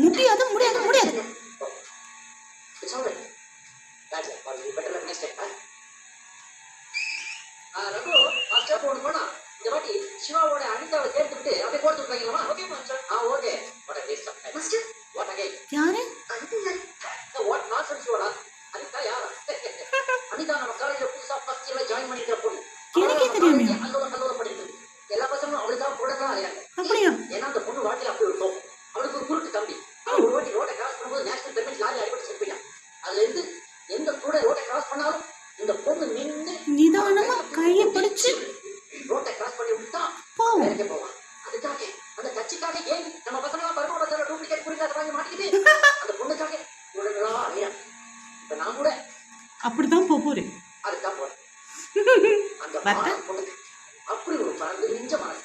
முடியாது முடியாது முடியாது. சிவாவோட அனிதாவை சேர்த்துட்டு அப்படியே கோர்த்து விட்டுறீங்களா? Okay master. Okay. What a waste of time. Master, what again? யாரு? அனிதா யாரு? What nonsense you are? Anitha யாரா? அனிதா நம்ம காலேஜ்ல புதுசா ஃபர்ஸ்ட் இயர்ல ஜாயின் பண்ணிக்கிற பொண்ணு. எனக்கே தெரியுமே. அல்லோல படிக்குது. எல்லா பசங்களும் அவளுக்கு தான் கூட தான் அலையாங்க. அப்படியா? ஏன்னா அந்த பொண்ணு வாழ்க்கையில அப்படி ஒரு சோகம். அவளுக்கு ஒரு குருட்டு தம்பி. அவன் ஒரு வாட்டி ரோட்டை கிராஸ் பண்ணும்போது நேஷனல் பெர்மிட் லாரி அடிபட்டு செத்து போயிட்டான். அதுல இருந்து எந்த ஸ்டூடெண்ட் ரோட்டை கிராஸ் பண்ணாலும் இந்த பொண்ணு நின்று நிதானமா கையை பிடிச்சு ரோட்டை கிராஸ் பண்ணி விட்டா வேலைக்கு போவான். அதுக்காக அந்த கட்சிக்காக ஏன் நம்ம பசங்க பர்மா பஸ்ல டூப்ளிகேட் குறிக்காத வாங்கி மாட்டிக்கிட்டு அந்த பொண்ணுக்காக இவ்வளவுகளா அலையா. இப்ப நான் கூட அப்படிதான் போறேன். அதுதான் போறேன். அந்த பொண்ணுக்கு அப்படி ஒரு பறந்து நெஞ்ச மனசு.